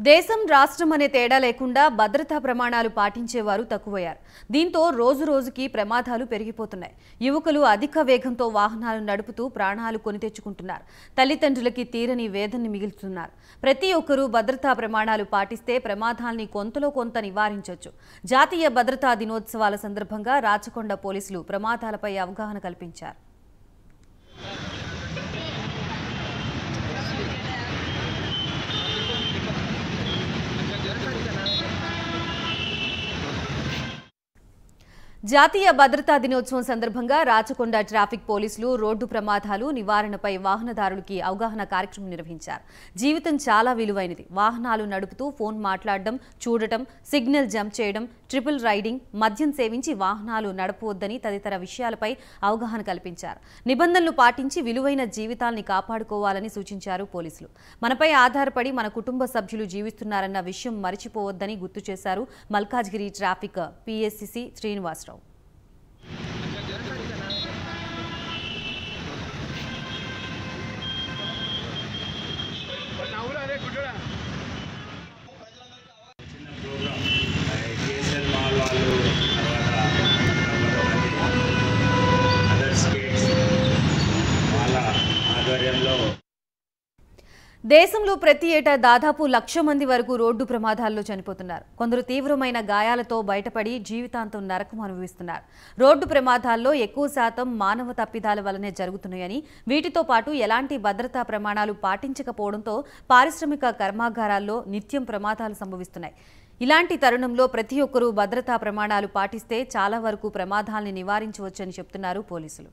దేశం రాష్ట్రం అనే తేడా లేకుండా భద్రతా ప్రమాణాలు పాటించేవారు తక్కువయ్యారు. దీంతో రోజు రోజుకి ప్రమాదాలు పెరిగిపోతున్నాయి. యువకులు అధిక వేగంతో వాహనాలు నడుపుతూ ప్రాణాలు కొని తెచ్చుకుంటున్నారు. తల్లిదండ్రులకి తీరని వేదనని మిగులుతున్నారు. ప్రతి ఒక్కరూ భద్రతా ప్రమాణాలు పాటిస్తే ప్రమాదాల్ని కొంతలో కొంత నివారించవచ్చు. జాతీయ భద్రతా దినోత్సవాల సందర్భంగా రాచకొండ పోలీసులు ప్రమాదాలపై అవగాహన కల్పించారు. జాతీయ భద్రతా దినోత్సవం సందర్భంగా రాచకొండ ట్రాఫిక్ పోలీసులు రోడ్డు ప్రమాదాలు నివారణపై వాహనదారులకి అవగాహన కార్యక్రమం నిర్వహించారు. జీవితం చాలా విలువైనది. వాహనాలు నడుపుతూ ఫోన్ మాట్లాడడం, చూడటం, సిగ్నల్ జంప్ చేయడం, ట్రిపుల్ రైడింగ్, మద్యం సేవించి వాహనాలు నడపవద్దని తదితర విషయాలపై అవగాహన కల్పించారు. నిబంధనలు పాటించి విలువైన జీవితాల్ని కాపాడుకోవాలని సూచించారు పోలీసులు. మనపై ఆధారపడి మన కుటుంబ సభ్యులు జీవిస్తున్నారన్న విషయం మరిచిపోవద్దని గుర్తు చేశారు మల్కాజ్గిరి ట్రాఫిక్ పిఎస్సిసి శ్రీనివాసరావు. దేశంలో ప్రతి ఏటా దాదాపు 1,00,000 మంది వరకు రోడ్డు ప్రమాదాల్లో చనిపోతున్నారు. కొందరు తీవ్రమైన గాయాలతో బయటపడి జీవితాంతం నరకం అనుభవిస్తున్నారు. రోడ్డు ప్రమాదాల్లో ఎక్కువ శాతం మానవ తప్పిదాల వల్లనే జరుగుతున్నాయని, వీటితో పాటు ఎలాంటి భద్రతా ప్రమాణాలు పాటించకపోవడంతో పారిశ్రామిక కర్మాగారాల్లో నిత్యం ప్రమాదాలు సంభవిస్తున్నాయి. ఇలాంటి తరుణంలో ప్రతి ఒక్కరూ భద్రతా ప్రమాణాలు పాటిస్తే చాలా వరకు ప్రమాదాల్ని నివారించవచ్చని చెబుతున్నారు పోలీసులు.